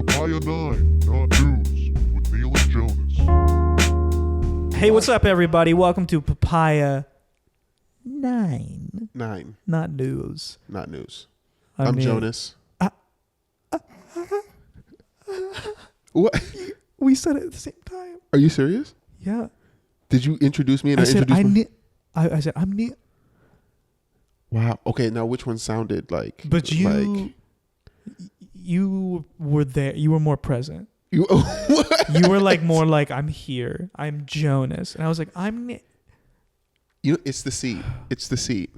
Papaya 9, not news, with Neil and Jonas. Hey, what's up, everybody? Welcome to Papaya 9. 9. Not news. Not news. I'm Jonas. What? We said it at the same time. Are you serious? Yeah. Did you introduce me and I I said, introduced I said, I'm Neil. Wow. Okay, now which one sounded like... But you were there. You were more present. You were like more like, I'm here. I'm Jonas. And I was like, I'm Neil. You know, it's the seat. It's the seat.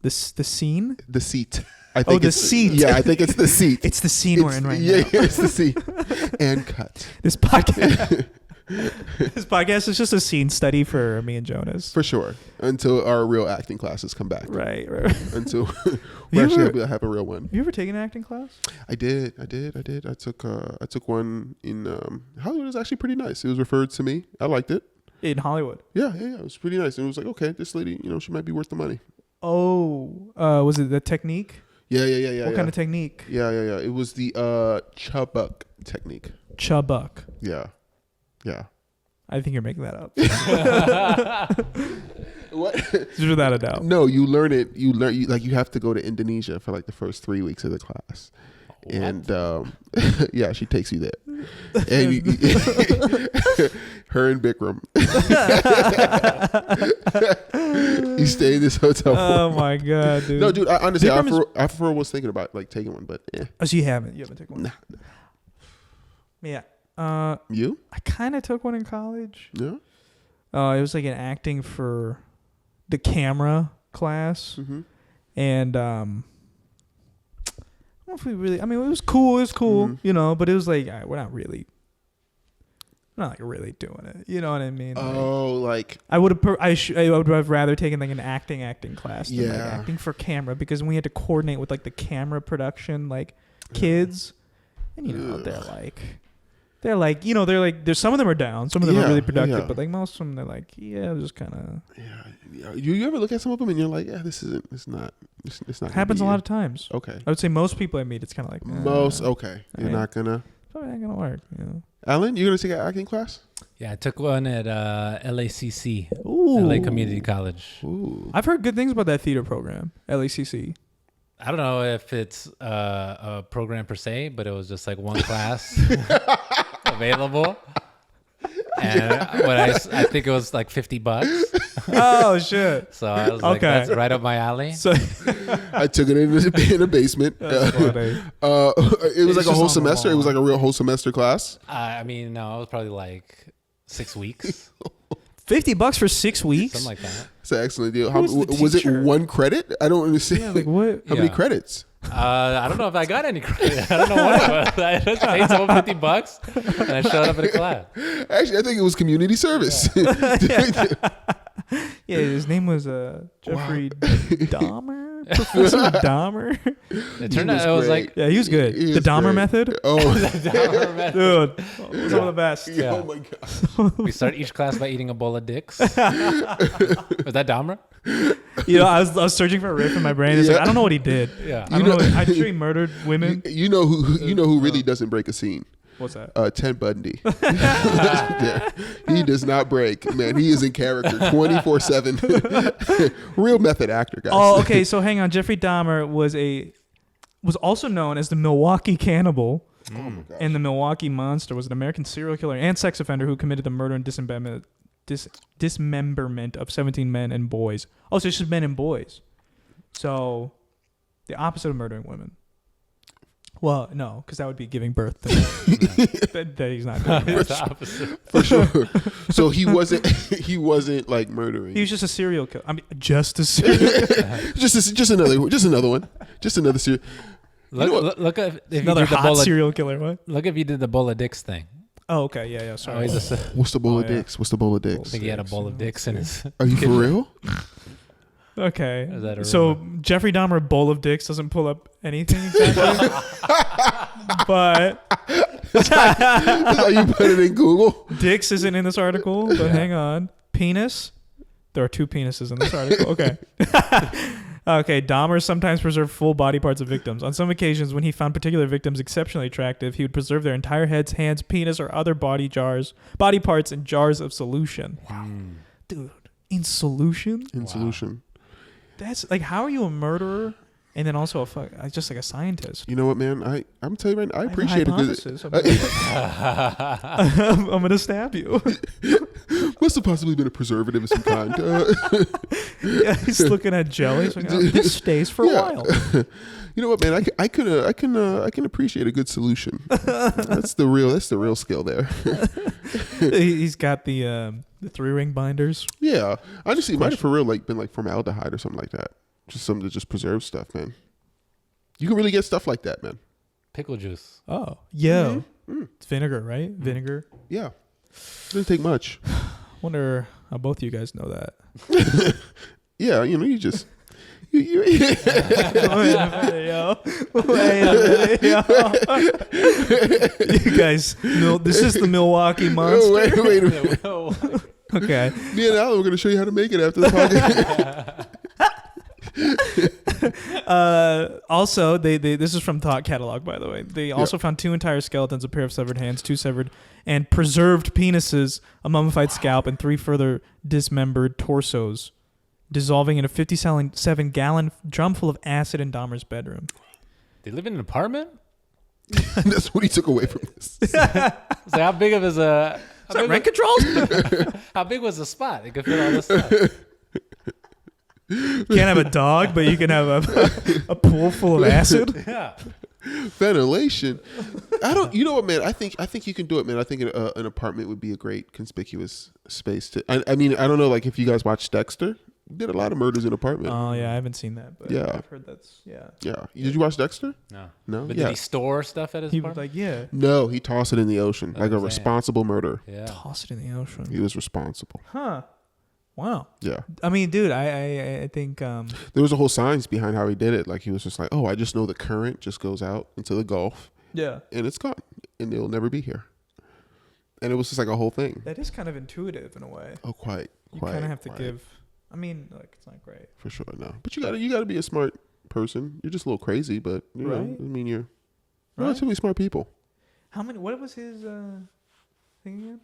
The scene? The seat. I think the seat. Yeah, I think it's the seat. It's the scene we're in right now. Yeah, it's the seat. And cut. This podcast... This podcast is just a scene study for me and Jonas. For sure. Until our real acting classes come back. Right. Until we actually have a real one. Have you ever taken an acting class? I did. I took one in Hollywood. It was actually pretty nice. It was referred to me. I liked it. In Hollywood? Yeah. It was pretty nice. And it was like, okay, this lady, she might be worth the money. Oh, was it the technique? Yeah. What kind of technique? Yeah. It was the Chubbuck technique. Chubbuck. Yeah. I think you're making that up. What? Without a doubt. No, you learn it. You have to go to Indonesia for like the first 3 weeks of the class. What? And yeah, she takes you there. And her and Bikram. You stay in this hotel. Oh my god, dude. No, dude. Honestly, I was thinking about like taking one, but yeah. Oh, so you haven't taken one? Nah. Yeah. You? I kind of took one in college. Yeah. It was like an acting for the camera class, and I don't know if we really. I mean, it was cool. But it was like we're not really doing it. You know what I mean? Oh, like I would have rather taken like an acting class than like acting for camera, because we had to coordinate with like the camera production kids, and they're like there's some of them are down, some of them are really productive, but like most of them they're like just kind of You ever look at some of them and you're like, it's not happens a lot of times. Okay, I would say most people I meet, it's kind of like you're not gonna probably not gonna work. Alan, you gonna take an acting class? Yeah, I took one at LACC, Ooh. LA Community College. Ooh. I've heard good things about that theater program, LACC. I don't know if it's a program per se, but it was just like one class available. And I think it was like $50. Oh shit! So I was like, that's right up my alley. So I took it in a basement. It was like a whole semester. It was like a real whole semester class. I mean, no, it was probably like 6 weeks. $50 for 6 weeks? Something like that. It's an excellent deal. Was it one credit? I don't understand. Yeah, like what? How many credits? I don't know if I got any credit. I don't know what it was. I just paid someone $50 and I showed up at a class. Actually, I think it was community service. Yeah, his name was Jeffrey Dahmer. Professor Dahmer. It turned out it was like... Yeah, he was good. The Dahmer method? Oh. The Dahmer method. Dude, it was one of the best. Yeah. Oh my God. We start each class by eating a bowl of dicks. Was that Dahmer? I was searching for a riff in my brain. It's like, I don't know what he did. Yeah. I'm sure he murdered women. You know who really doesn't break a scene? What's that? Ted Bundy. He does not break, man. He is in character 24/7. Real method actor, guys. Oh, okay. So hang on. Jeffrey Dahmer was also known as the Milwaukee Cannibal. Oh my gosh. And the Milwaukee Monster, was an American serial killer and sex offender who committed the murder and dismemberment of 17 men and boys. Oh, so it's just men and boys. So the opposite of murdering women. Well, no, because that would be giving birth to that he's not doing. It's the opposite. For sure. So he wasn't like murdering. He was just a serial killer. I mean, just a serial just another one. Just another serial. Look if another you did hot serial killer. What? Look if you did the bowl of dicks thing. Oh, okay. Yeah. Sorry. What's the bowl of dicks? What's the bowl of I dicks? think he had a bowl of dicks in his... Are you for real? Okay. Is that a so Jeffrey Dahmer bowl of dicks doesn't pull up anything exactly. But that's how you put it in Google. Dicks isn't in this article, but hang on. Penis. There are 2 penises in this article. Okay. Okay, Dahmer sometimes preserved full body parts of victims. On some occasions, when he found particular victims exceptionally attractive, he would preserve their entire heads, hands, penis, or other body parts in jars of solution. Wow. Dude, in solution? In solution. That's like, how are you a murderer and then also just like a scientist? You know what, man? I'm telling you, man, I have a appreciate a good. hypothesis. I'm gonna stab you. Must have possibly been a preservative of some kind. Yeah, he's looking at jelly. He's like, oh, this stays for a while. You know what, man? I can appreciate a good solution. That's the real skill there. He's got the 3-ring binders. Yeah, honestly, it might have for real been like formaldehyde or something like that. Just something to just preserve stuff, man. You can really get stuff like that, man. Pickle juice. Oh, yeah. It's vinegar, right? Vinegar. Yeah, doesn't take much. Wonder how both of you guys know that. Yeah, you just. You Wait a minute, yo. You guys, this is the Milwaukee Monster. Wait a minute. Okay. Me and Alan, we're going to show you how to make it after the podcast. Also, they this is from Thought Catalog, by the way. They also found 2 entire skeletons, a pair of severed hands, 2 severed and preserved penises, a mummified scalp, and 3 further dismembered torsos, dissolving in a 57-gallon drum full of acid in Dahmer's bedroom. They live in an apartment? That's what he took away from this. So how big of is a... Is that rent controls? How big was the spot? It could fit all this stuff. You can't have a dog, but you can have a pool full of acid. Yeah. Ventilation. You know what, man? I think you can do it, man. I think an apartment would be a great conspicuous space to. I mean, I don't know, like if you guys watch Dexter, did a lot of murders in apartment. Oh yeah, I haven't seen that, but Yeah. I've heard that's Yeah. Did you watch Dexter? No. No. But Yeah. did he store stuff at his He was apartment? like, yeah, No, he tossed it in the ocean like a Damn. responsible murderer. Yeah. toss it in the ocean. He was responsible. Huh. Wow. Yeah. I mean, dude, I think There was a whole science behind how he did it. Like he was just like, oh, I just know the current just goes out into the Gulf yeah, and it's gone and it'll never be here. And it was just like a whole thing. that is kind of intuitive in a way. Oh, quite. You kind of have to give. I mean, like it's not great. For sure, no. But you gotta be a smart person. You're just a little crazy, but you know, Right. I mean, you're Right. relatively smart people. How many? What was his thing again?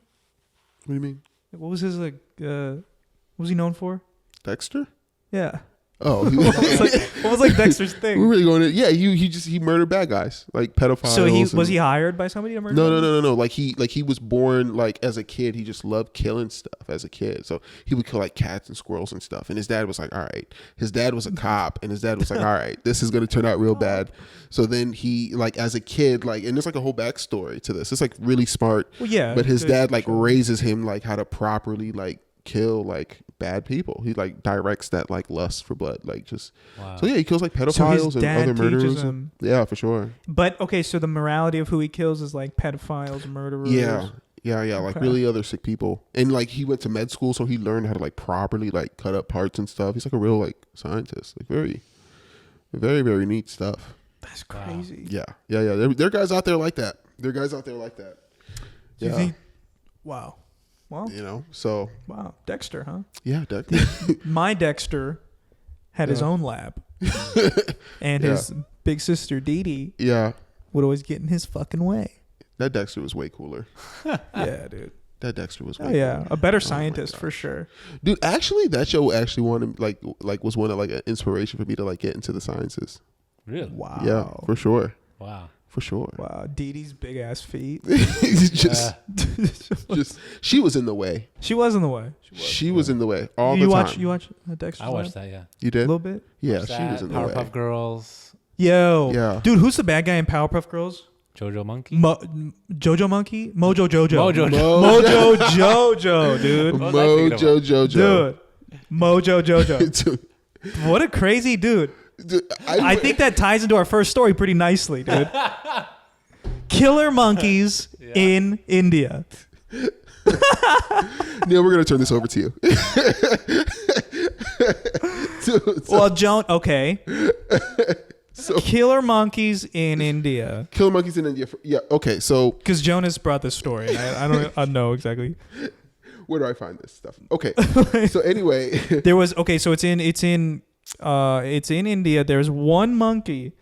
What do you mean, What was his like? What was he known for? Dexter? Yeah. Oh, What was like Dexter's we're thing? really going to. Yeah, he murdered bad guys like pedophiles. So he and- he hired by somebody to murder? No, them? no. Like he was born like as a kid. He just loved killing stuff as a kid. So he would kill like cats and squirrels and stuff. And his dad was like, all right. His dad was a cop, and his dad was like, all right, this is gonna turn out real bad. So then he like as a kid like, and there's like a whole backstory to this. It's like really smart. Well, yeah. But his good, dad like sure. raises him like how to properly like kill like bad people. He like directs that like lust for blood. Like just Wow. so yeah, he kills like So his pedophiles and dad other teaches murderers. him. Yeah, for sure. But okay, so the morality of who he kills is like pedophiles, murderers. Yeah. Like Okay. really other sick people. And like he went to med school, so he learned how to like properly like cut up parts and stuff. He's like a real like scientist. Like very, very, very neat stuff. That's crazy. Yeah. There are guys out there like that. There are guys out there like that. Do you Yeah. think? Wow. Well, You know. So wow. Dexter, huh? yeah, My Dexter had his Yeah. own lab, and Yeah. his big sister Dee Dee yeah. would always get in his fucking way. That Dexter was way cooler. Yeah, dude. That Dexter was way Oh yeah, cooler. a better my scientist gosh. for sure. Dude, actually that show actually wanted like was one of like an inspiration for me to like get into the sciences. Really? Wow. Yeah, for sure. Wow. For sure. Wow. Dee Dee's big ass feet. just she was in the way. She was in the way. She was in the way all You the watch time. you watch Dexter's I watched Lab? that, yeah. You A did? little bit. Yeah, Watched she was that, in the way. Powerpuff Girls, Yo. Yeah. Dude, who's the bad guy in Powerpuff Girls? Jojo Monkey. Jojo Monkey? Mojo Jojo. Mojo Mojo Jojo, dude. What was I thinking Mojo Jojo. Dude. Mojo Jojo. Dude, What a crazy dude. I think that ties into our first story pretty nicely, dude. Killer monkeys in India. Neil, we're gonna turn this over to you. Well, Joan, okay. So Killer monkeys in India. killer monkeys in India. Yeah. Okay. So Because Jonas brought this story. And I don't know exactly. where do I find this stuff? Okay. So anyway, There was so it's in It's in India. There's one monkey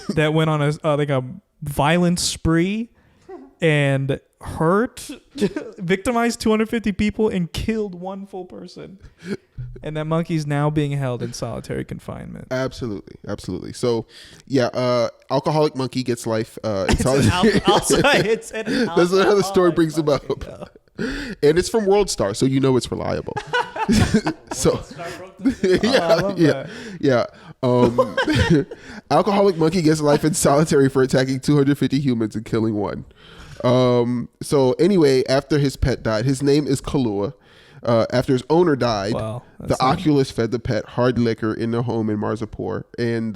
that went on a violent spree and victimized 250 people and killed one full person. And that monkey's now being held in solitary confinement. Absolutely. So, yeah, alcoholic monkey gets life. It's an That's how the story brings him up. And it's from World Star, so you know it's reliable. So, yeah. Alcoholic monkey gets life in solitary for attacking 250 humans and killing one. So anyway, after his pet died, his name is Kalua. After his owner died, the Oculus fed the pet hard liquor in their home in Mirzapur. And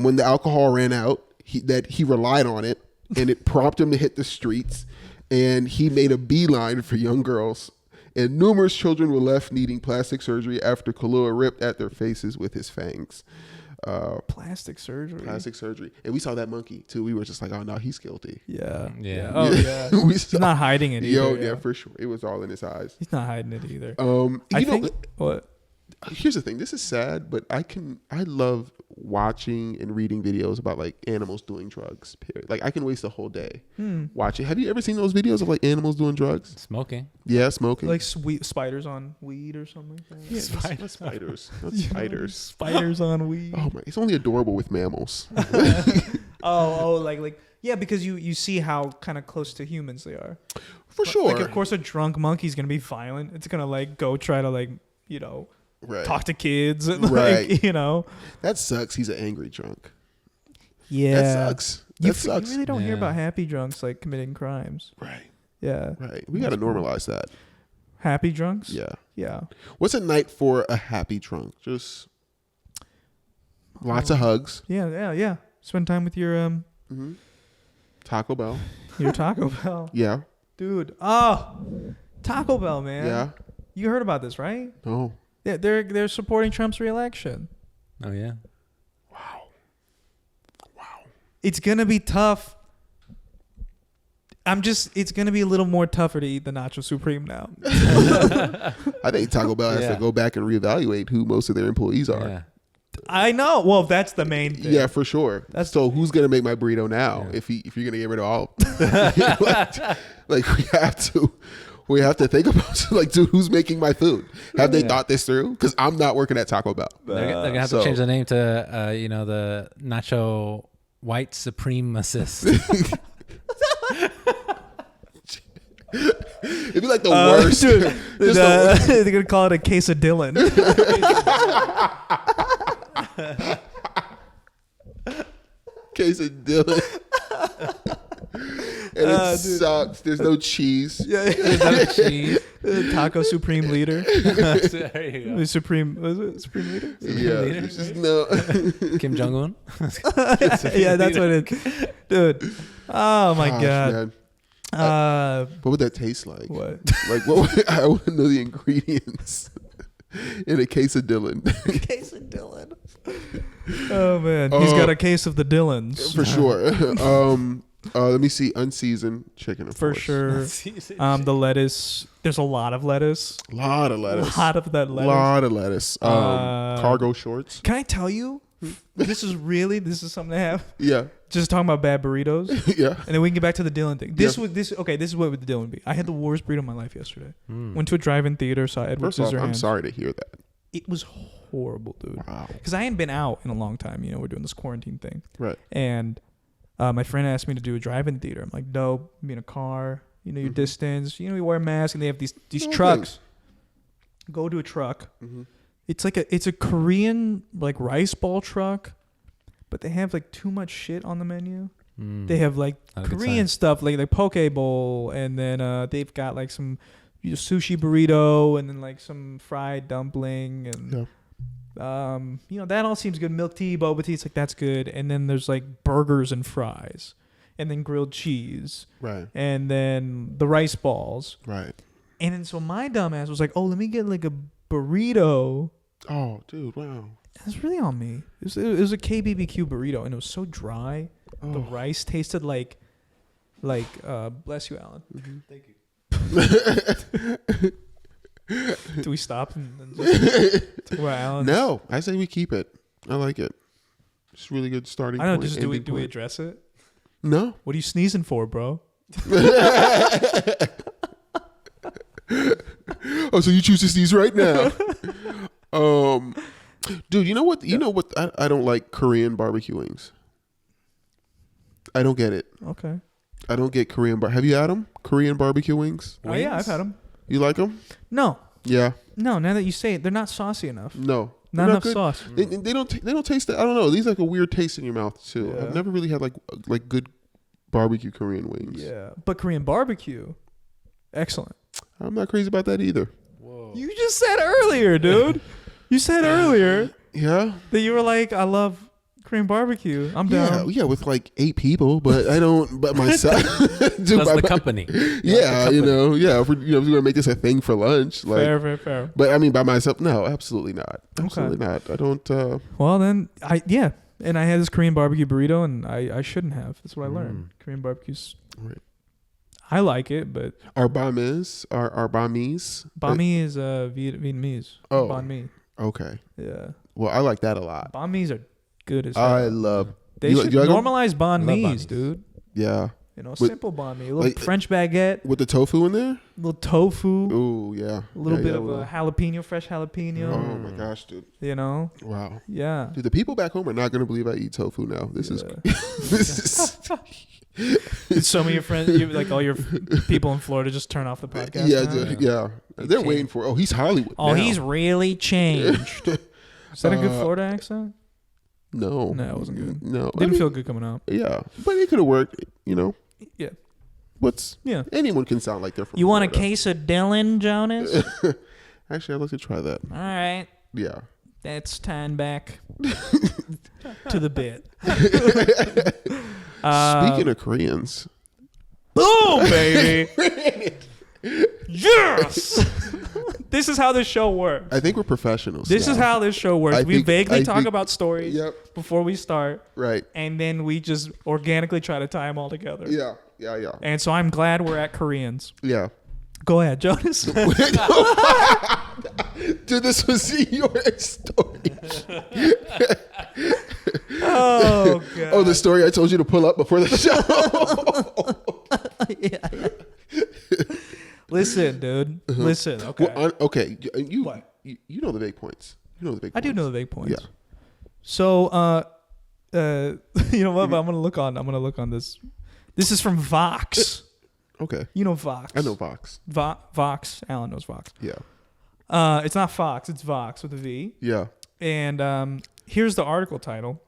when the alcohol ran out, he relied on it, and it prompted him to hit the streets. And he made a beeline for young girls. And numerous children were left needing plastic surgery after Kalua ripped at their faces with his fangs. Plastic surgery. And we saw that monkey too. We were just like, oh no, he's guilty. Yeah. Oh yeah. He's not hiding it either. Yeah, for sure. It was all in his eyes. He's not hiding it either. What? Here's the thing. This is sad, but I love watching and reading videos about like animals doing drugs. Period. Like I can waste a whole day watching. Have you ever seen those videos of like animals doing drugs? Smoking. Yeah, smoking. Like spiders on weed or something like that. Yeah, spiders. Not spiders. Spiders on weed. Oh my! It's only adorable with mammals. Like yeah, because you see how kind of close to humans they are. For sure. Like of course a drunk monkey's gonna be violent. It's gonna like go try to like talk to kids and That sucks. He's an angry drunk. Yeah, that sucks. You really don't hear about happy drunks like committing crimes. Right. Yeah. Right. We got to normalize that. Happy drunks. Yeah. What's a night for a happy drunk? Just lots of hugs. Yeah. Spend time with your Taco Bell. Your Taco Bell. Yeah. Dude. Oh, Taco Bell, man. Yeah. You heard about this, right? No. Yeah, they're supporting Trump's reelection. Oh yeah. Wow. It's gonna be tough. It's gonna be a little more tougher to eat the Nacho Supreme now. I think Taco Bell has to go back and reevaluate who most of their employees are. Yeah. I know. Well, that's the main thing. Yeah, for sure. So who's gonna make my burrito now? Yeah. If you're gonna get rid of all, like we have to think about like, dude, who's making my food? Have they thought this through? Because I'm not working at Taco Bell. They're gonna have to change the name to the Nacho White Supreme Assist. It'd be like the worst. Dude, they're gonna call it a Quesadillon. Quesadillon. And it sucks. There's no cheese. Yeah. There's no cheese. Taco Supreme Leader. There you go. Supreme Leader? Yeah. Leader? Just no. Kim Jong-un? Yeah, that's what it is. Dude. Oh my God. Man. What would that taste like? What? Like I want to know the ingredients in a Quesadillon. Quesadillon. Oh man, he's got a case of the Dillons for sure. Let me see. Unseasoned chicken, for sure. The lettuce. There's a lot of lettuce. A lot of that lettuce. Cargo shorts. Can I tell you? This is something to have. Yeah. Just talking about bad burritos. Yeah. And then we can get back to the Dillon thing. This is what would the Dillon be. I had the worst burrito of my life yesterday. Went to a drive-in theater, saw Edward Scissorhands. I'm sorry to hear that. It was horrible, dude. Wow. Because I hadn't been out in a long time. We're doing this quarantine thing. Right. And my friend asked me to do a drive-in theater. I'm like, no, be in a car. Your distance. We wear masks, and they have these trucks. Go to a truck. Mm-hmm. It's a Korean like rice ball truck, but they have like too much shit on the menu. They have like Korean stuff like poke bowl, and then they've got like some sushi burrito, and then like some fried dumpling, and that all seems good. Milk tea, boba tea, it's like that's good. And then there's like burgers and fries, and then grilled cheese, right? And then the rice balls, right? And then so my dumb ass was like, oh, let me get like a burrito. Oh, dude, wow. That's really on me. It was a KBBQ burrito, and it was so dry. Oh. The rice tasted like bless you, Alan. Mm-hmm. Thank you. Do we stop and just talk about Alan's? No, I say we keep it. I like it. It's a really good starting I don't know. point. Just do we ending point. address it? No. What are you sneezing for, bro? Oh, so you choose to sneeze right now. Dude, you know what? You know what? I don't like Korean barbecue wings. I don't get it. Okay. I don't get Korean have you had them? Korean barbecue wings? Oh yeah, I've had them. You like them? No, Yeah. no. Now that you say it, they're not saucy enough. No. Not They're enough good. sauce. They don't taste that. I don't know. These like a weird taste in your mouth too. Yeah. I've never really had like good barbecue Korean wings. Yeah, but Korean barbecue, excellent. I'm not crazy about that either. Whoa. You just said earlier, dude. You said earlier Yeah. that you were like, I love Korean barbecue. I'm down. Yeah, with like 8 people, but I don't. But myself, dude, That's the company. Yeah, you know, yeah. If we're gonna make this a thing for lunch, like. Fair. But I mean, by myself, no, absolutely not. Absolutely not. I don't. Well, then and I had this Korean barbecue burrito, and I shouldn't have. That's what I learned. Korean barbecue's. Right. I like it, but Our banh mi's. banh mi is Vietnamese. Oh. Banh mi. Okay. Yeah, Well, I like that a lot. banh mi's are good as hell. I love. They you should like 'em? normalize banh Love banh mi's, mi's. dude. Yeah. You know, With- simple banh mi, a little like- French baguette, With the tofu in there. little tofu, Ooh, yeah. a little Yeah, bit yeah, of little- a jalapeno, fresh jalapeno. Oh my gosh, dude! You know, Wow, yeah. dude. The people back home are not gonna believe I eat tofu now. This is Yeah. this is Some of your friends, like all your people in Florida, just turn off the podcast. yeah, now? dude, yeah. They're can't- waiting for. Oh, he's Hollywood. Oh, now. he's really changed. Is that a good Florida accent? no, No, it wasn't good. No, Didn't feel good coming out. Yeah, but it could have worked. You know, Yeah. yeah. Anyone can sound like they're from. You want a Florida. case of Dylan, Jonas? Actually, I'd like to try that. All right. Yeah. That's tying back to the bit. Speaking of Koreans, Boom, baby. Yes. This is how this show works. I think we're professionals. This now. is how this show works. I We think- vaguely I talk think- about stories Yep. before we start, Right. and then we just organically try to tie them all together. Yeah. And so I'm glad we're at Koreans. Yeah. Go ahead, Jonas. Dude, this was your story. Oh, God. Oh, the story I told you to pull up before the show. Listen, dude. Listen. Okay. Well, okay. You, What? you know the big points. You know the big I points. do know the big points. Yeah. So, you know what? I'm gonna look on this. This is from Vox. Okay. You know Vox. I know Vox. Vox. Alan knows Vox. Yeah. It's not Fox. It's Vox with a V. Yeah. And here's the article title.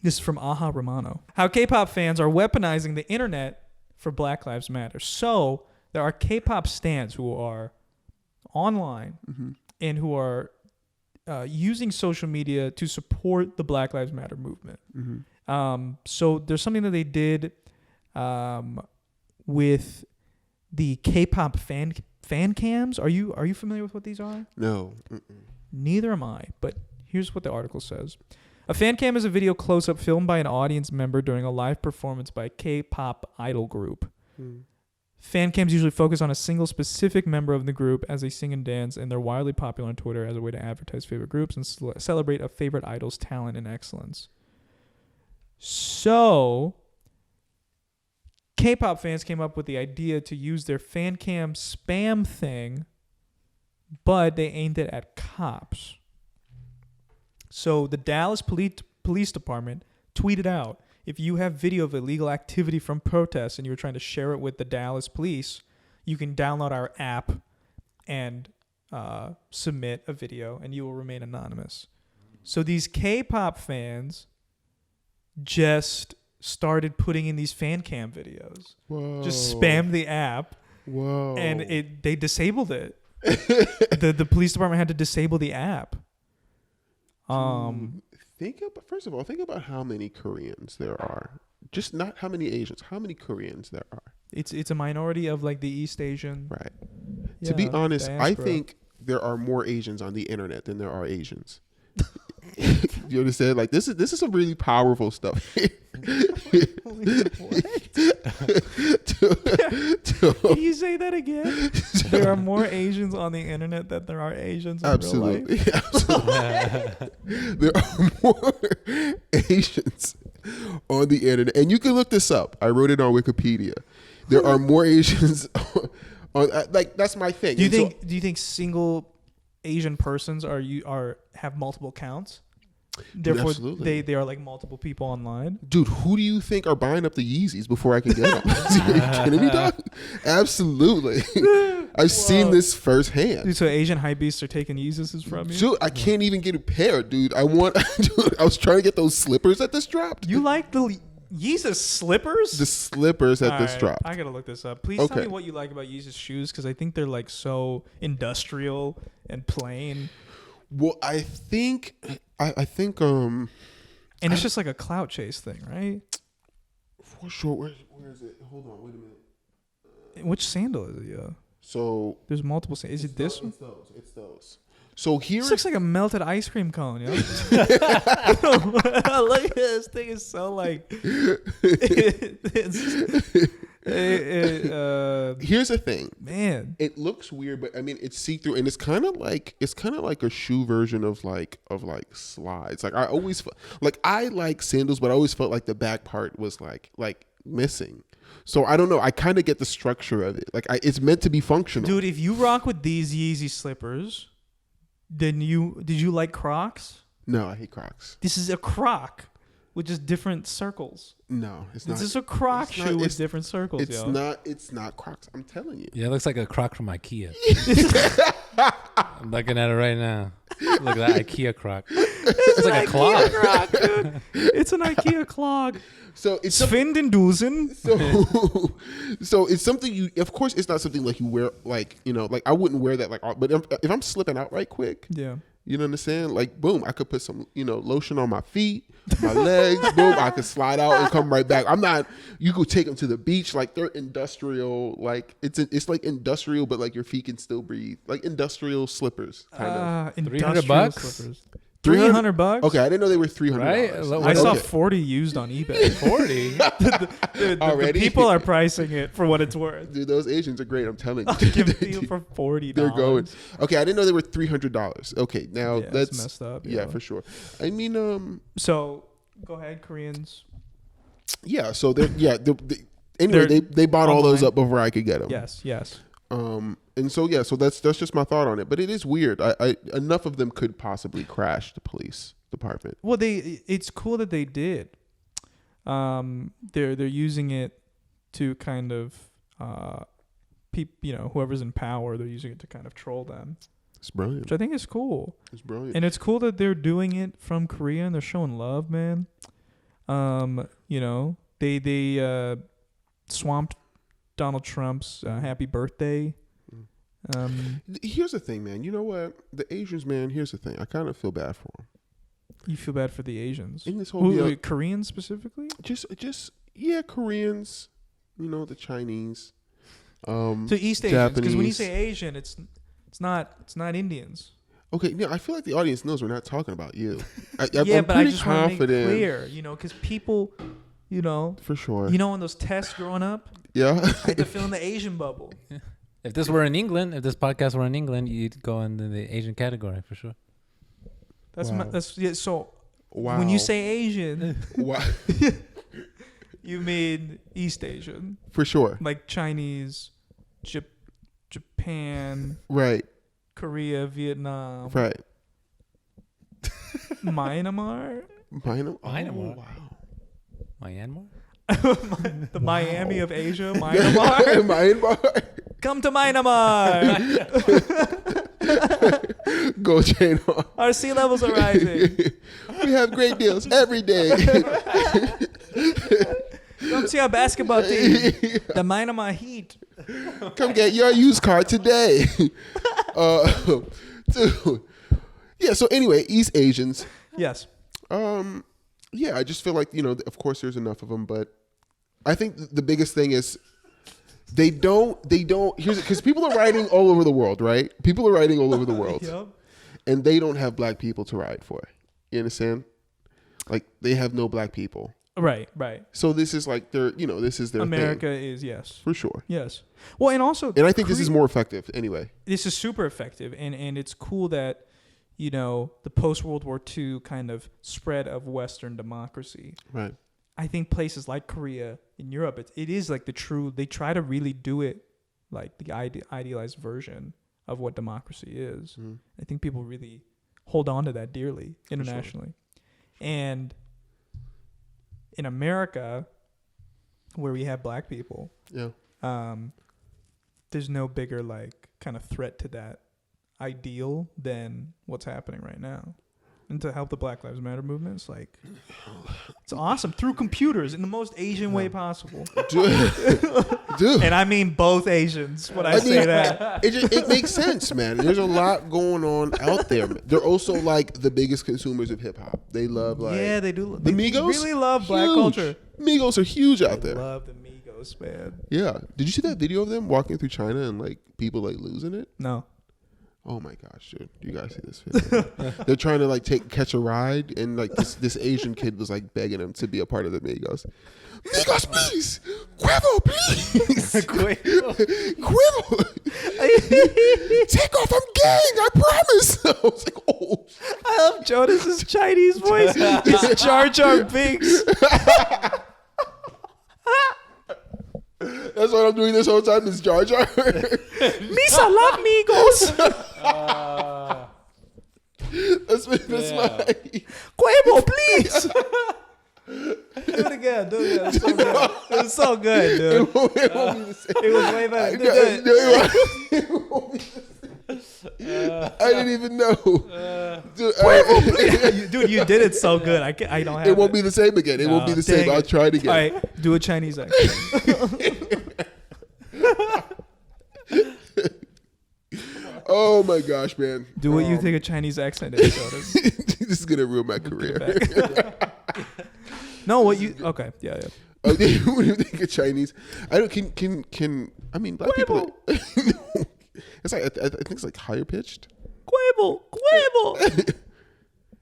This is from Aha Romano. How K-pop fans are weaponizing the internet for Black Lives Matter. So there are K-pop stans who are online and who are using social media to support the Black Lives Matter movement. So there's something that they did with the K-pop fan cams. Are you familiar with what these are? No. Neither am I, but here's what the article says. A fan cam is a video close-up filmed by an audience member during a live performance by a K-pop idol group. Fan cams usually focus on a single specific member of the group as they sing and dance, and they're widely popular on Twitter as a way to advertise favorite groups and celebrate a favorite idol's talent and excellence. So, K-pop fans came up with the idea to use their fan cam spam thing, but they aimed it at cops. So the Dallas Police Department tweeted out, if you have video of illegal activity from protests and you're trying to share it with the Dallas police, you can download our app and submit a video and you will remain anonymous. So these K-pop fans just started putting in these fan cam videos. Whoa. Just spammed the app. Whoa. And they disabled it. the police department had to disable the app. First of all, think about how many Koreans there are. Just not how many Asians, how many Koreans there are. It's a minority of like the East Asian. Right. Yeah, To be honest, I diaspora. think there are more Asians on the internet than there are Asians. You understand? Like this is some really powerful stuff. Can you say that again? There are more Asians on the internet internet than there are Asians in Absolutely. real life. Absolutely. There are more Asians on the internet. And you can look this up. I wrote it on Wikipedia. There are more Asians on like that's my thing. Do you think single Asian persons have multiple accounts? Therefore, absolutely. they are like multiple people online. Dude, who do you think are buying up the Yeezys before I can get them? Are you kidding me, dog? Absolutely. I've seen this firsthand. Dude, so Asian hypebeasts are taking Yeezus from you? Dude, I can't even get a pair, dude. I was trying to get those slippers that this dropped. You like the Yeezus slippers? The slippers that this Alright, dropped. I gotta look this up. Please tell me what you like about Yeezus shoes, because I think they're like so industrial and plain. Well, I think and it's just like a clout chase thing, right? For sure. Where is it? Hold on, wait a minute. Which sandal is it, yo? So there's multiple sandals. Is it this one? It's those. So here This looks like a melted ice cream cone, yo. Look at this thing is so like here's the thing. Man. It looks weird, but I mean it's see-through and it's kind of like a shoe version of like slides. Like I always like I like sandals, but I always felt like the back part was like missing. So I don't know. I kind of get the structure of it. Like it's meant to be functional. Dude, if you rock with these Yeezy slippers, then did you like Crocs? No, I hate Crocs. This is a Croc with just different circles. No, it's not. This is a Croc shoe with different circles, It's yo. It's not Crocs. I'm telling you. Yeah, it looks like a Croc from IKEA. I'm looking at it right now. Look at that IKEA Croc. It's like a clog. Croc, dude. It's an IKEA clog. So it's Svindendusen. So it's something you. Of course, it's not something like you wear. Like like I wouldn't wear that. Like, but if I'm slipping out right quick, Yeah. you know what I'm saying? Like, boom, I could put some lotion on my feet, my legs. Boom, I could slide out and come right back. I'm not. You could take them to the beach. Like they're industrial. Like it's like industrial, but like your feet can still breathe. Like industrial slippers, kind of. Industrial $300? Slippers. $300? $300? Okay, I didn't know they were $300. Right? I saw Okay. 40 used on eBay. 40. The Already? people are pricing it for what it's worth. Dude, those Asians are great. I'm telling you. I'll give it to you for $40. They're going. Okay, I didn't know they were $300. Okay, now Yeah, that's it's messed up. Yeah, for sure. I mean, So, go ahead, Koreans. yeah. So anyway, they bought all those online. up before I could get them. Yes. And so so that's just my thought on it. But it is weird. I enough of them could possibly crash the police department. Well, it's cool that they did. They're using it to kind of whoever's in power, they're using it to kind of troll them, It's brilliant. which I think is cool. It's brilliant. And it's cool that they're doing it from Korea and they're showing love, man. They swamped Donald Trump's happy birthday. Here's the thing, man. You know what? The Asians, man. Here's the thing. I kind of feel bad for them. You feel bad for the Asians. In this whole Koreans specifically? just Koreans. The Chinese. So East Asians, because when you Japanese. say Asian, it's not Indians. Okay, I feel like the audience knows we're not talking about you. I'm But I pretty just want to make it confident. clear, because people, For sure. in those tests growing up, Yeah. I had to fill in the Asian bubble. If this were in England, if this podcast were in England, you'd go into the Asian category for sure. Wow. So Wow. when you say Asian, Wow. you mean East Asian, For sure. like Chinese, Japan, Right. Korea, Vietnam, Right. Myanmar, Myanmar. Myanmar. Oh, wow. Myanmar? the Miami of Asia, Myanmar. Myanmar. Come to Myanmar. Go chain on. Our sea levels are rising. We have great deals every day. Come see our basketball team, the Myanmar Heat. Come get your used car today. Dude. Yeah, so anyway, East Asians. Yes. Yeah, I just feel like, of course there's enough of them, but I think the biggest thing is they don't, because people are riding all over the world, right? People are riding all over the world. Yep. And they don't have black people to ride for. You understand? Like, they have no black people. Right, right. So this is like their, this is their America thing. is, yes. For sure. Yes. Well, and also... And I think this is more effective anyway. This is super effective, and it's cool that, the post-World War II kind of spread of Western democracy. Right. I think places like Korea in Europe, it is like they try to really do it like the idealized version of what democracy is. Mm. I think people really hold on to that dearly internationally. And in America, where we have black people, there's no bigger like kind of threat to that ideal than what's happening right now. And to help the Black Lives Matter movement, it's awesome through computers in the most Asian way possible. Dude. And I mean both Asians when I say that. It makes sense, man. There's a lot going on out there. They're also like the biggest consumers of hip hop. They love they do. The They Migos really love black huge. culture. Migos are huge out there. Love the Migos, man. Yeah. Did you see that video of them walking through China and like people like losing it? No. Oh my gosh, dude! You guys see this video? They're trying to like catch a ride, and like this Asian kid was like begging him to be a part of the Migos. Migos, please, Quavo, please, Quavo, take off! I'm gang, I promise. I was like, oh. I love Jonas's Chinese voice. It's Jar Jar Binks. That's what I'm doing this whole time. Is Jar Jar? Misa love Migos. That's my. Quavo, please. Do it again. It's so good. It was so good, dude. It won't be the same. It was way better. It won't be the same. I didn't even know. Dude, you did it so good. I don't have it. Won't be the same again. It won't be the same. I'll try it again. All right, do a Chinese accent. Oh my gosh, man. Do what you think a Chinese accent is. Jonas. This is gonna ruin my career. No, what you? Okay, yeah. What do you think of Chinese? I don't. Can I mean black people? It's like I think it's like higher pitched. Quavo. All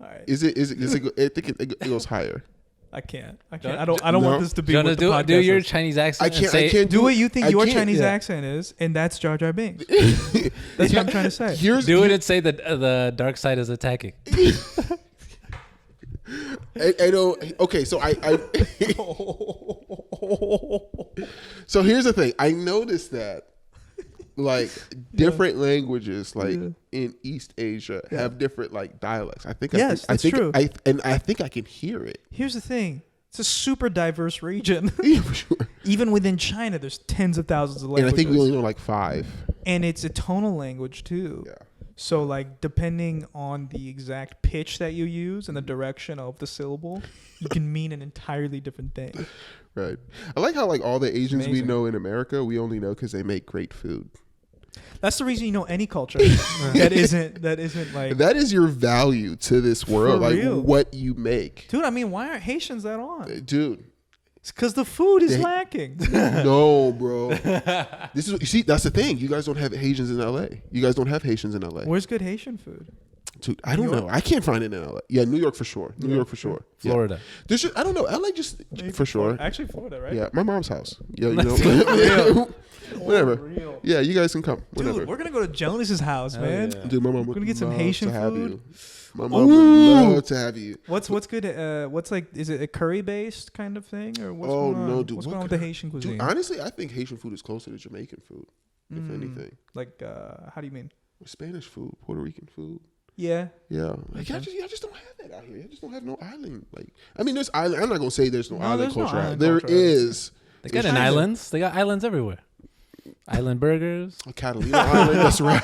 right. Is it? I think it goes higher. I can't. I don't want this to be Jonas, what the podcast do your is. Chinese accent. I can't Do what you think your Chinese yeah. accent is, and that's Jar Jar Binks. That's what I'm trying to say. Do it and say that the dark side is attacking. I don't. Okay, so I so here's the thing. I noticed that like different languages, like in East Asia, have different like dialects. I think. Yes, that's true. I think I can hear it. Here's the thing. It's a super diverse region. Yeah, for sure. Even within China, there's tens of thousands of languages. And I think we only know like 5. And it's a tonal language too. Yeah. So like depending on the exact pitch that you use and the direction of the syllable, you can mean an entirely different thing. Right. I like how like all the Asians we Amazing. know in America, we only know because they make great food. That's the reason you know any culture that isn't like. That is your value to this world, For like real. what you make. Dude, I mean, why aren't Haitians that on? Dude. It's because the food is They- lacking. No, bro. This is you see. That's the thing. You guys don't have Haitians in LA. You guys don't have Haitians in LA. Where's good Haitian food? Dude, I don't New York? know. I can't find it in LA. Yeah, New York for sure. New York for sure. Yeah. Florida. There's just, I don't know. LA just for sure. Actually, Florida, right? Yeah, my mom's house. Yeah, you know. Whatever. Real. Yeah, you guys can come. Whatever. Dude, we're gonna go to Jonas's house, man. yeah. Dude, my mom would gonna get some love Haitian to have food. you. My mom would love to have you. What's good? What's like? Is it a curry based kind of thing, or what's Oh, going on? no, dude, What's what going on with the Haitian cuisine? Dude, honestly, I think Haitian food is closer to Jamaican food, if anything. Like, how do you mean? Or Spanish food, Puerto Rican food. Yeah. Yeah, like I just don't have that out here. I just don't have no island. Like, I mean, there's island. I'm not gonna say there's no island there's no culture. island There culture. is. They got It's an China. islands. They got islands everywhere. Island burgers. Catalina Island. That's right.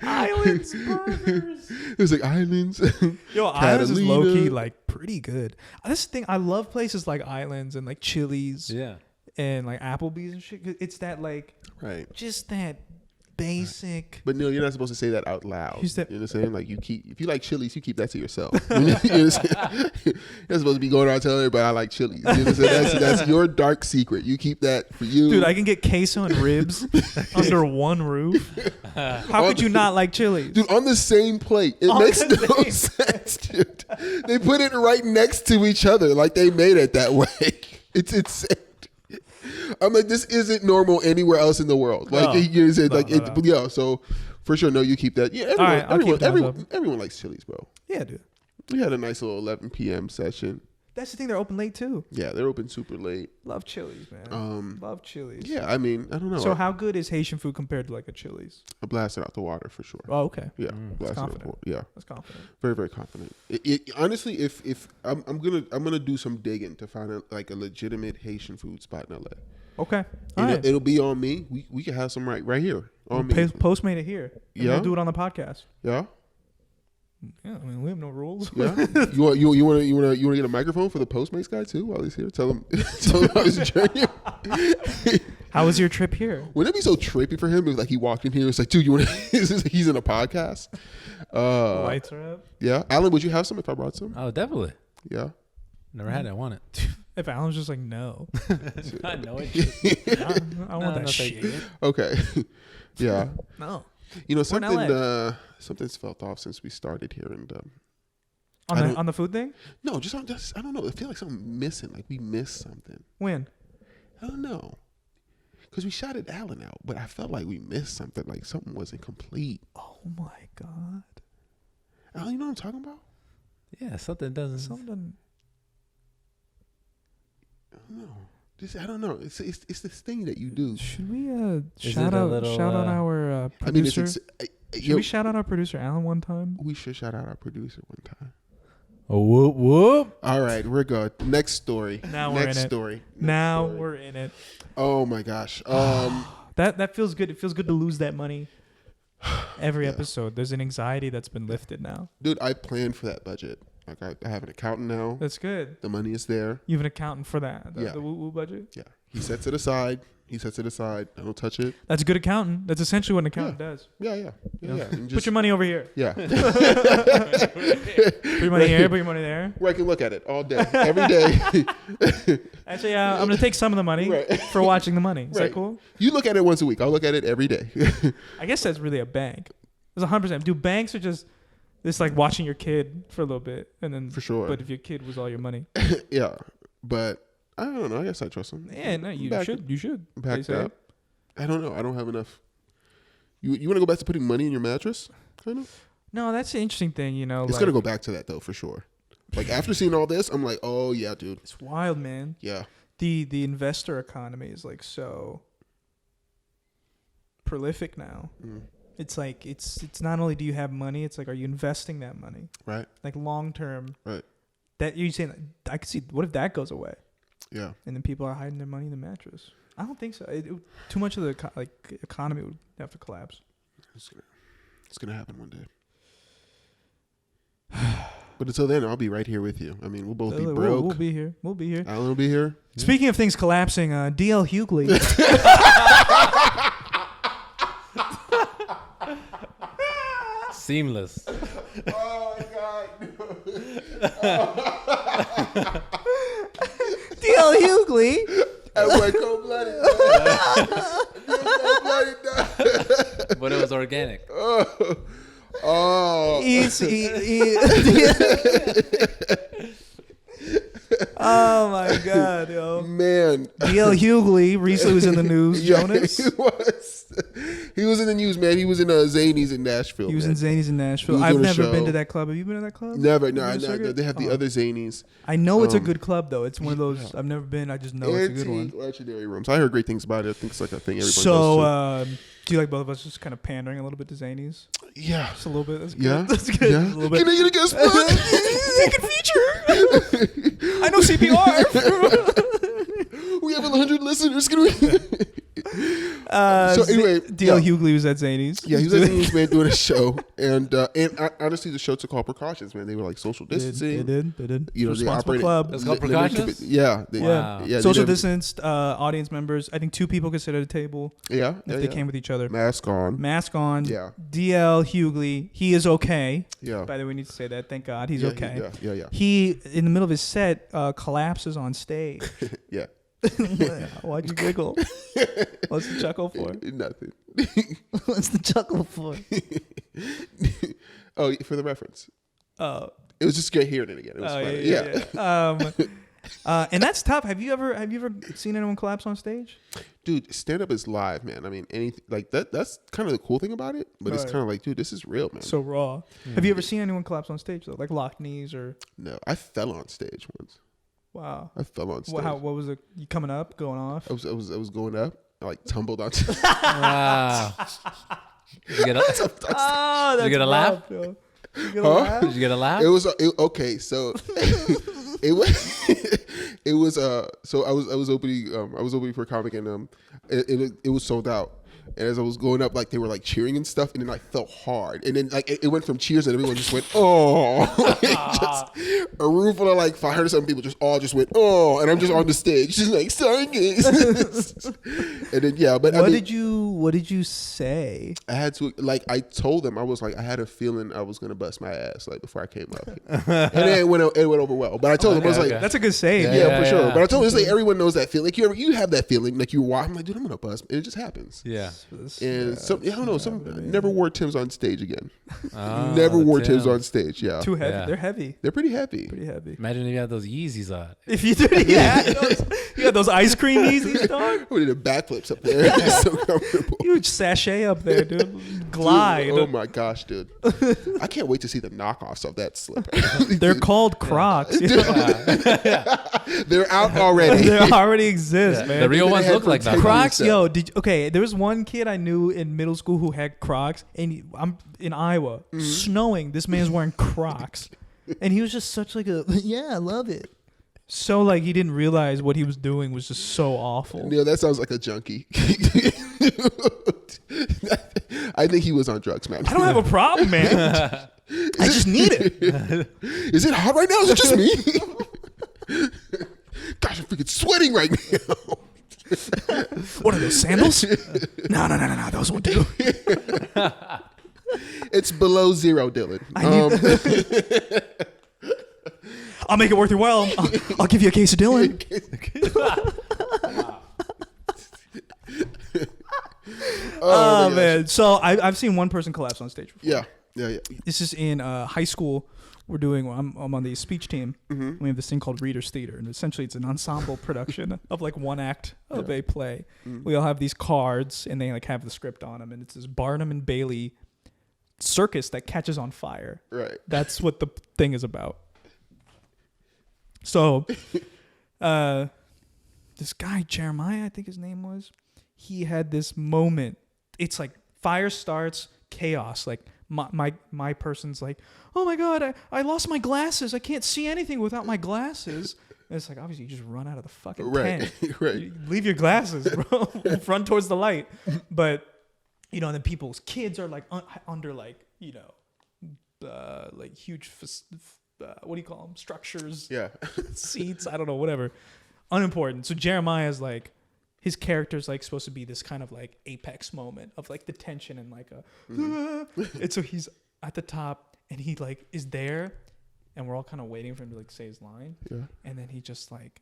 Islands burgers. There's like islands. Yo, Islands is low key Catalina. like pretty good. That's the thing. I love places like Islands and like Chili's Yeah. and like Applebee's and shit. 'Cause it's that like Right. just that basic. But no, you're not supposed to say that out loud. He said- You know what I'm saying? Like if you like Chili's, you keep that to yourself. You know what I'm saying? You're supposed to be going around telling everybody I like Chili's. You know what I'm saying? That's your dark secret. You keep that for you. Dude, I can get queso and ribs under one roof. How could you not like Chili's? Dude, on the same plate. It On makes the no sense, dude. They put it right next to each other, like they made it that way. It's insane. I'm like, this isn't normal anywhere else in the world. Like, you said, like, yeah. So, for sure, no, you keep that. Yeah, everyone likes Chili's, bro. Yeah, dude. We had a nice little 11 p.m. session. That's the thing. They're open late too. Yeah, they're open super late. Love Chili's, man. Love Chili's. Yeah, I mean, I don't know. So how good is Haitian food compared to like a Chili's? I blasted out the water for sure. Oh, okay. Yeah, blasted out the confident. water. Yeah, That's confident. very, very confident. Honestly, if I'm gonna do some digging to find a legitimate Haitian food spot in LA. Okay. All right. It'll be on me. We can have some right here on me. Postmate it here. And Yeah. We'll do it on the podcast. Yeah. Yeah. I mean, we have no rules. Yeah. you want to get a microphone for the Postmates guy too while he's here? Tell him about his journey. How was your trip here? Wouldn't it be so trippy for him if like he walked in here and it's like, dude, you want to? He's in a podcast. Lights are up. Yeah. Alan, would you have some if I brought some? Oh, definitely. Yeah. Never had it. I want it. If Alan's just like, no. I know it. I want that thank you. shit. Okay. Yeah. No. You know, We're in something's felt off since we started here, and On the food thing? no, just I don't know. I feel like something's missing. Like we missed something. When? I don't know. Because we shouted Alan out, but I felt like we missed something. Like something wasn't complete. Oh my God. Alan, you know what I'm talking about? Yeah, something doesn't. Something. I don't know. I don't know. It's this thing that you do. Should we Is shout it a out little, our I mean, producer? yo, Should we shout out our producer Alan one time? we should shout out our producer one time. Oh, whoop whoop. All right, we're good. Next story. Now we're Next in it. story. Next Now story. we're in it. Oh my gosh. That feels good. It feels good to lose that money every episode. There's an anxiety that's been lifted now. Dude, I planned for that budget. Like I have an accountant now. That's good. The money is there. You have an accountant for that. Yeah. The woo-woo budget. Yeah. He sets it aside. I don't touch it. That's a good accountant. That's essentially what an accountant does. Yeah. And Put your money over here. Yeah. Put your money here. Put your money there. Where I can look at it all day, every day. Actually, I'm going to take some of the money Right. for watching the money. Is Right. that cool? You look at it once a week. I'll look at it every day. I guess that's really a bank. It's 100%. Dude, banks are just like watching your kid for a little bit, and then For sure. But if your kid was all your money, Yeah. But I don't know. I guess I trust him. yeah, no, you Back- should. You should. They Backed say. up. I don't know. I don't have enough. You want to go back to putting money in your mattress? Kind of. No, that's the interesting thing. You know, It's gonna go back to that though for sure. Like after seeing all this, I'm like, oh yeah, dude. It's wild, man. Yeah. The investor economy is like so prolific now. It's like it's not only do you have money, it's like are you investing that money Right. like long term? Right. That you saying I could see. What if that goes away Yeah. and then people are hiding their money in the mattress? I don't think so. Too much of the economy would have to collapse. It's gonna happen one day. But until then, I'll be right here with you. I mean, we'll both be broke. We'll be here. We'll be here. Alan will be here. Speaking of things collapsing, DL Hughley. Seamless. Oh my god. DL Hughley. That boy cold-blooded. Cold-blooded. But it was organic. Oh. Oh my god, yo. Man. DL Hughley recently was in the news, Jonas. Yeah, he was in the news, man. He was in Zanies in Nashville. He was man. in Zanies in Nashville. He was I've doing a never been show. to that club. Have you been to that club? Never. You No, been to Circuit? they have the other Zanies. I know it's a good club though. It's one of those I've never been. I just know it's a good one. Legendary rooms. I heard great things about it. I think it's like a thing everybody So, goes do you like both of us just kind of pandering a little bit to Zanies? to. Yeah. Just a little bit. That's good. Yeah. That's good. Yeah. Just a little bit. Can I get a guest spot? Second feature. I know CPR. We have 100 listeners. Can we? So anyway, DL Hughley was at Zany's. Yeah, he was at Zany's, man, doing a show, and honestly, the show took all precautions, man. They were like social distancing. They did. You know, they Responsible operated. club. It's called precautions? Yeah. Wow. Yeah. Social distanced audience members. I think 2 people could sit at a table Yeah. if they came with each other. Mask on. Mask on. Yeah. DL Hughley. He is okay. Yeah. By the way, we need to say that. Thank God. He's Yeah, okay. Yeah. He, in the middle of his set, collapses on stage. Yeah. Why'd you giggle? What's the chuckle for? Nothing. What's the chuckle for? Oh, for the reference. Oh. It was just great hearing it again. It was funny. Yeah. And that's tough. Have you ever seen anyone collapse on stage? Dude, stand up is live, man. I mean, anything like that's kind of the cool thing about it, but it's kind of like, dude, this is real, man. So raw. Have you ever seen anyone collapse on stage though? Like locked knees or? No, I fell on stage once. Wow. I fell on stage. What was it? You coming up, going off? I was going up. I like tumbled on stage. Wow. Did you get a, Oh, that's you get a laugh? rough, yo. You get a laugh? Did you get a laugh? It was okay. So it was so I was opening for a comic, and it was sold out. And as I was going up, like they were like cheering and stuff, and then I felt hard, and then like it went from cheers, and everyone just went oh, just a room full of like 500 something people just went oh, and I'm just on the stage, just like sorry guys, and then but what did you say? I had to like I told them I was like I had a feeling I was gonna bust my ass like before I came up, and then it went over well. But I told them I was like that's a good save. Yeah, for sure. But I told them it's like everyone knows that feeling. Like you have that feeling. Like I'm like, dude, I'm gonna bust, and it just happens. Yeah. And I don't know. Some never wore Tim's on stage again. Never wore Tim's on stage. Yeah, Too heavy. Yeah. They're heavy. they're pretty heavy. Pretty heavy. Imagine if you had those Yeezys on. If you did, you had those ice cream Yeezys, dog. We did a backflips up there. It's so comfortable. Huge sachet up there, dude. Glide. Dude, oh my gosh, dude! I can't wait to see the knockoffs of that slipper. They're called Crocs. You know? They're out already. They already exist, man. The real ones look like that. Crocs, yo. There was one kid I knew in middle school who had Crocs, and I'm in Iowa, snowing. This man's wearing Crocs, and he was just such like a I love it. So like he didn't realize what he was doing was just so awful. Yeah, that sounds like a junkie. I think he was on drugs, man. I don't have a problem, man. I just need it. Is it hot right now? Is it just me? Gosh, I'm freaking sweating right now. What are those, sandals? No. Those won't do. It's below 0, Dylan. I'll make it worth your while. I'll give you a case of Dylan. Oh man. So I've seen one person collapse on stage before. Yeah. This is in high school. I'm on the speech team. We have this thing called Reader's Theater, and essentially it's an ensemble production of like one act of a play. We all have these cards, and they like have the script on them, and it's this Barnum and Bailey circus that catches on fire. Right. That's what the thing is about. So, this guy Jeremiah, I think his name was, he had this moment. It's like fire starts, chaos. Like my person's like, oh my God, I lost my glasses. I can't see anything without my glasses. And it's like, obviously you just run out of the fucking tent. Right. You leave your glasses, bro. Run towards the light. But, and then people's kids are like under like, like huge, what do you call them? Structures. Yeah. Seats. I don't know, whatever. Unimportant. So Jeremiah's like, his character's like supposed to be this kind of like apex moment of like the tension and like and so he's at the top and he like is there and we're all kind of waiting for him to like say his line. Yeah. And then he just like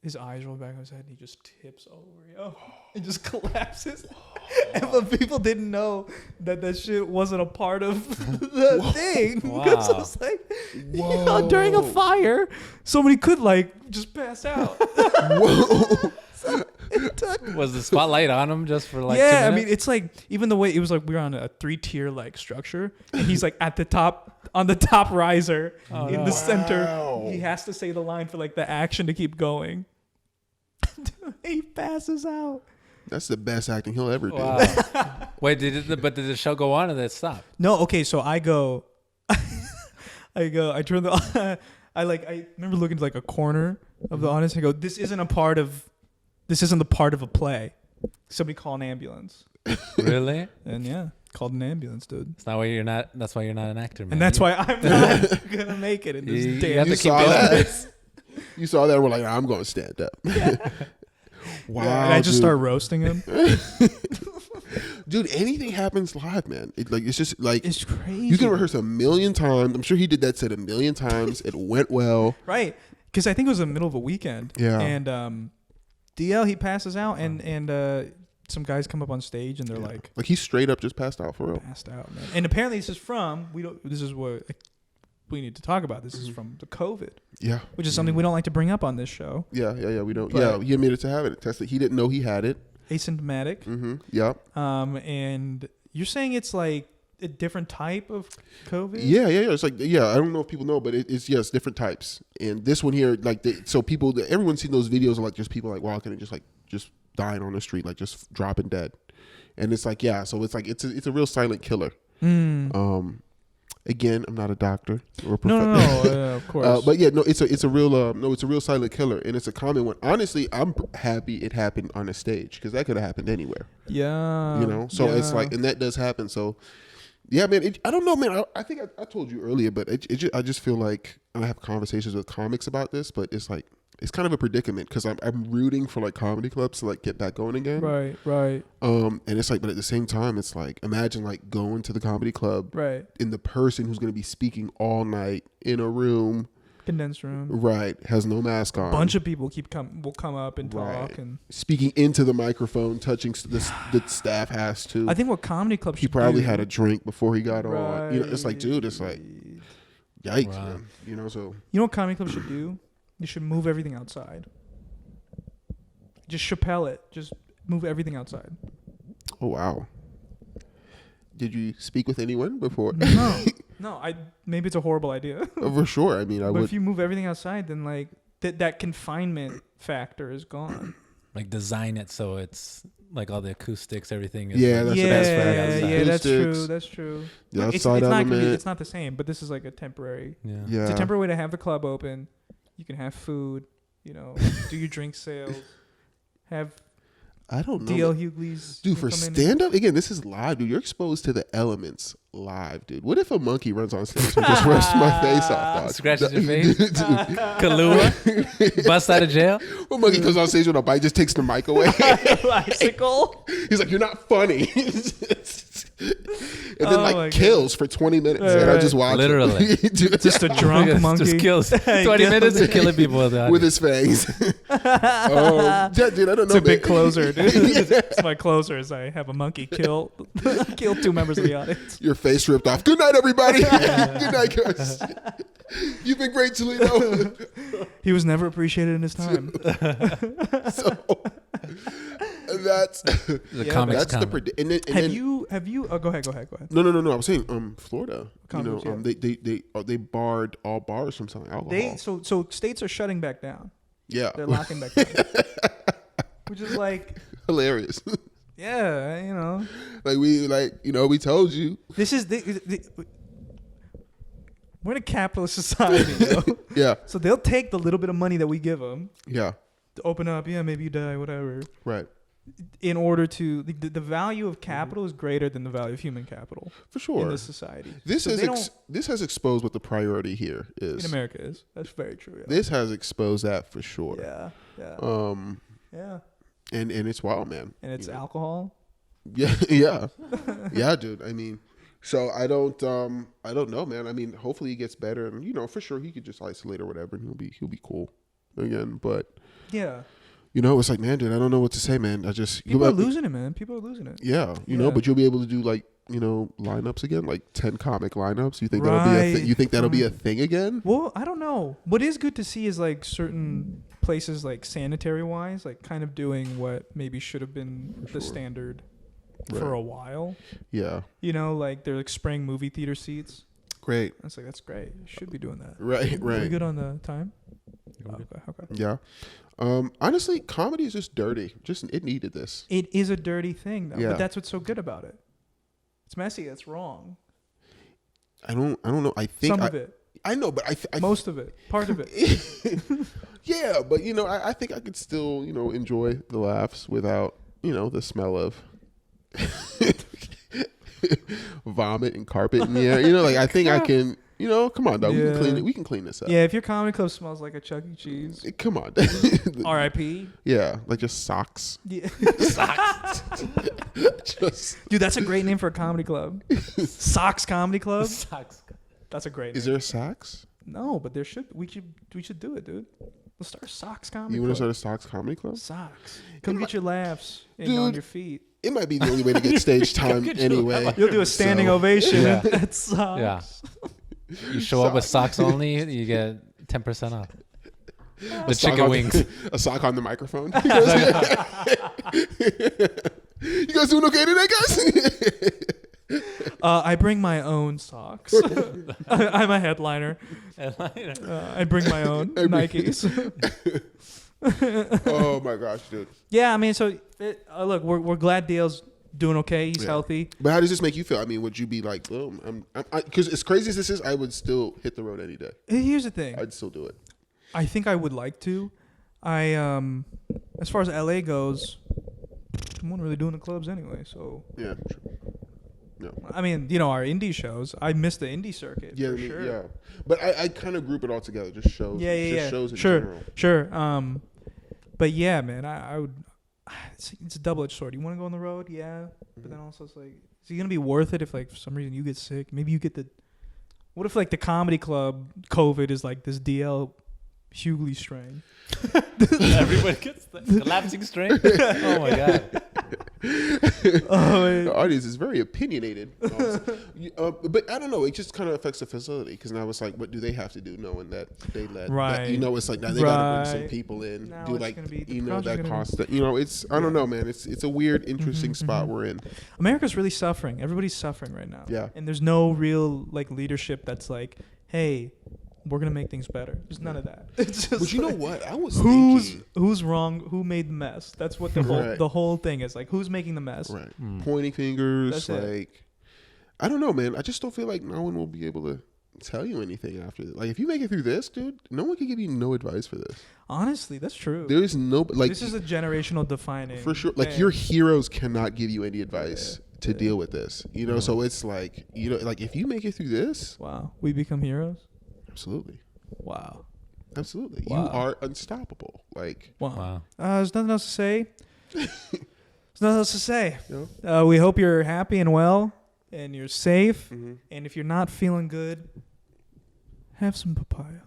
his eyes roll back on his head and he just tips over, and just collapses. But people didn't know that shit wasn't a part of the thing. Wow. Because I was like, during a fire, somebody could like just pass out. Whoa. Was the spotlight on him just for like 2 I minutes? mean, it's like even the way it was like we were on a 3-tier like structure, and he's like at the top on the top riser in the center. He has to say the line for like the action to keep going. He passes out. That's the best acting he'll ever do. Wow. Wait, did the show go on or did it stop? No, okay, so I go, I turn the, I remember looking to like a corner of the audience. I go, this isn't the part of a play. Somebody call an ambulance. Really? And yeah, called an ambulance, dude. That's why you're not an actor, man. And that's why I'm not gonna make it in this You damn. have to You keep saw going. that? You saw that? And we're like, I'm going to stand up. Wow. And I just dude. start roasting him. Dude, anything happens live, man. It's just like It's crazy. you can rehearse a million times. I'm sure he did that set a million times. It went well. Right. Because I think it was in the middle of a weekend. Yeah. And DL, he passes out, and some guys come up on stage, and they're like he straight up just passed out for real. passed out, man. And apparently this is from, this is what we need to talk about. This is from the COVID, Yeah. which is something we don't like to bring up on this show. Yeah. We don't. But- he admitted to having it tested. He didn't know he had it. Asymptomatic. Yeah. And you're saying it's like a different type of COVID? Yeah. It's like, I don't know if people know, but it's different types. And this one here, like, everyone's seen those videos of like just people like walking and just dying on the street, like just dropping dead. And it's like, so it's like, it's a real silent killer. Again, I'm not a doctor or a No, of course. but yeah, no, it's a real silent killer, and it's a common one. Honestly, I'm happy it happened on a stage because that could have happened anywhere. Yeah. So it's like, and that does happen. So yeah, man, I don't know, man. I think I told you earlier, but I just feel like I have conversations with comics about this, but it's like it's kind of a predicament because I'm rooting for like comedy clubs to like get back going again. Right. And it's like, but at the same time, it's like imagine like going to the comedy club, Right. and the person who's going to be speaking all night in a room, Condensed room. right, has no mask on. A bunch of people will come up and talk, Right. and speaking into the microphone, touching the staff has to. I think what comedy clubs he should probably do, had a drink before he got on. You know, it's like, dude, it's like, yikes, Wow. man. You know, so You know what comedy clubs should do? You should move everything outside. Just Chappelle it. Just move everything outside. oh wow. Did you speak with anyone before? No. Maybe it's a horrible idea. For sure. I mean, I But would. if you move everything outside, then like that confinement factor is gone. Like design it so it's like all the acoustics, everything is Yeah, like, that's the best part. Yeah, that's Acoustics, true. That's true. The Look, outside element. it's not the same, but this is like a temporary. yeah. Yeah. It's a temporary way to have the club open. You can have food. You know, do your drink sales. Have I don't know. DL Hughley's. Dude, for come in and- stand up, again, this is live, dude. You're exposed to the elements live, dude. What if a monkey runs on stage and just rips my face off, dog? Scratches your face? Dude, Kahlua, bust out of jail. what monkey comes on stage with a bite, just takes the mic away? bicycle. He's like, you're not funny. And then Oh my like God. kills for 20 minutes. And I Right. just watch him. Literally. Dude, Just a drunk monkey. Just kills 20 Kills minutes of killing people with with his fangs. Yeah, dude, I don't know. It's a big man. closer, dude. It's my closer is I have a monkey kill 2 members of the audience. Your face ripped off. Good night, everybody. Good night, guys. You've been great, Toledo. He was never appreciated in his time. So that's The Yeah, comics that's the comment. predict. And then Have you? Oh, go ahead. No. I was saying, Florida. Condoms, They barred all bars from selling alcohol. So states are shutting back down. Yeah, They're locking back down. Which is like, hilarious. yeah, you know. We told you. This is we're in a capitalist society, yo. Yeah, So they'll take the little bit of money that we give them yeah, to open up. Yeah, maybe you die, whatever. right, In order to the value of capital is greater than the value of human capital for sure. in this society. This So has they don't- this has exposed what the priority here is. in America is. That's very true. Yeah. This has exposed that for sure. Yeah. Yeah. And it's wild, man. And it's You know? alcohol. Yeah, yeah, dude. I mean, so I don't know, man. I mean, hopefully he gets better, and for sure he could just isolate or whatever, and he'll be cool again. But Yeah. it's like, man, dude, I don't know what to say, man. People are losing it, man. People are losing it. Yeah, Yeah. but you'll be able to do like lineups again, like 10 comic lineups. You think that'll be a Right. you think that'll be a thing again? Well, I don't know. What is good to see is like certain places, like sanitary wise, like kind of doing what maybe should have been For the sure. standard Right. for a while. Yeah, Like they're like spraying movie theater seats. great. That's great. You should be doing that. Right, Are we right. good on the time? Okay. Yeah. Honestly, comedy is just dirty. It needed this. It is a dirty thing, though. Yeah. But that's what's so good about it. It's messy. It's wrong. I don't know. I think Some of it. I know, but I Most of it. Part of it. yeah, but I think I could still enjoy the laughs without the smell of vomit and carpet in the air. Like I think I can. Come on, dog. We can clean it. We can clean this up. Yeah, if your comedy club smells like a Chuck E. Cheese, Come on. R.I.P. Yeah, like just socks. Yeah. Socks. Dude, that's a great name for a comedy club. Socks Comedy Club. Socks. That's a great name. Is there a socks? No, but we should do it, dude. Let's start a Socks Comedy You Club. want to start a socks comedy club? Socks. Come get your laughs on Dude. your feet. It might be the only way to get stage time anyway. You'll do a standing ovation Yeah. at Socks. Yeah. You show up with socks only, you get 10% off. The chicken wings. A sock on the microphone. You guys doing okay today, guys? I bring my own socks. I'm a headliner. I bring my own Nikes. Oh my gosh, dude. Yeah, I mean, so look, we're glad Dale's doing okay. He's healthy. But how does this make you feel? I mean, would you be like, oh, because as crazy as this is, I would still hit the road any day. Here's the thing. I'd still do it. I think I would like to. As far as LA goes, I wasn't really doing the clubs anyway. So Yeah. True. No. I mean, our indie shows. I miss the indie circuit. Yeah, for sure. yeah. But I kind of group it all together, just shows. Yeah. Shows in Sure, general. sure. But yeah, man, I would. It's a double-edged sword. You want to go on the road, yeah, but then also it's like, is it gonna be worth it if like for some reason you get sick? Maybe you get the. What if like the comedy club COVID is like this DL Hughley strain? Everybody gets the collapsing strain. Oh my god. The audience is very opinionated. But I don't know. It just kind of affects the facility because now it's like, what do they have to do knowing that they let, Right. it's like now they got to bring some Right. people in, Now do it's like, gonna be- the that project's gonna cost that, it's, I don't know, man. It's a weird, interesting spot we're in. America's really suffering. Everybody's suffering right now. Yeah. And there's no real like leadership that's like, hey, we're gonna make things better. There's none of that. It's just But you know like, what? I was who's thinking. wrong? Who made the mess? That's what the whole Right. the whole thing is. Like, who's making the mess? Right. Pointing fingers. That's it. Like, I don't know, man. I just don't feel like no one will be able to tell you anything after this. Like, if you make it through this, dude, no one can give you no advice for this. Honestly, that's true. There is no, like, This is a generational defining. for sure. Like, thing. your heroes cannot give you any advice to deal with this. So it's like, like if you make it through this, Wow, we become heroes. absolutely. Wow. Absolutely. Wow. You are unstoppable. Like, Wow. There's nothing else to say. There's nothing else to say. you We hope you're happy and well, and you're safe. know? And if you're not feeling good, have some papaya.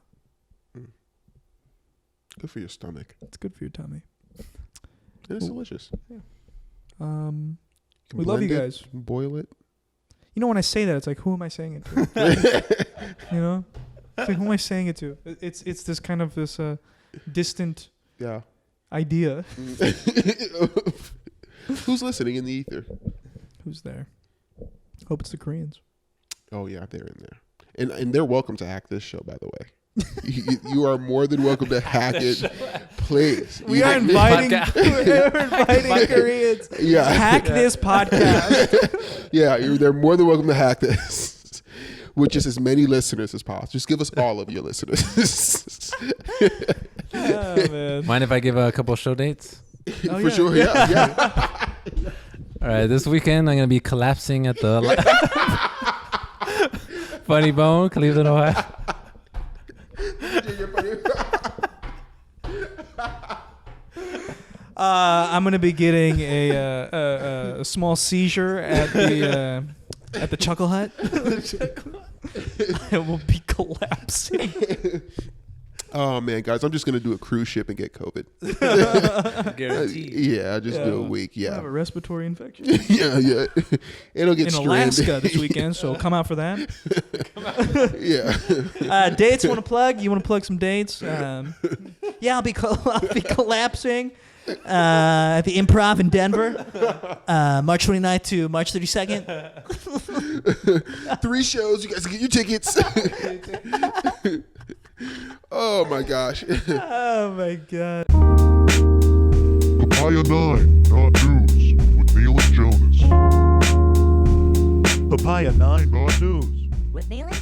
Good for your stomach. It's good for your tummy. And it's delicious. We You can love you blend it, guys. boil it. You know, when I say that, it's like, who am I saying it to? You know, it's like, who am I saying it to? It's this kind of this distant Yeah. idea. Who's listening in the ether? Who's there? Hope it's the Koreans. Oh yeah, they're in there, and they're welcome to hack this show. By the way, you are more than welcome to hack it, please. We are inviting Koreans. Yeah. Hack this podcast. Yeah, they're more than welcome to hack this, with just as many listeners as possible. Just give us all of your listeners. Oh, man. Mind if I give a couple show dates? Oh, For sure, yeah. All right, this weekend I'm gonna be collapsing at the Funny Bone, Cleveland, Ohio. I'm gonna be getting a small seizure at the Chuckle Hut. It will be collapsing. Oh man, guys, I'm just gonna do a cruise ship and get COVID. Guaranteed. Yeah, I'll just do a week. I have Yeah, a respiratory infection yeah. It'll get in stranded. Alaska this weekend, so come out for that. Yeah. Dates want to plug? You want to plug some dates? Yeah, I'll be collapsing at the Improv in Denver, March 29th to March 32nd. 3 shows. You guys can get your tickets. Oh my gosh. Oh my God. Papaya 9, not news, with Neil and Jonas. Papaya 9 Not News. With Neil and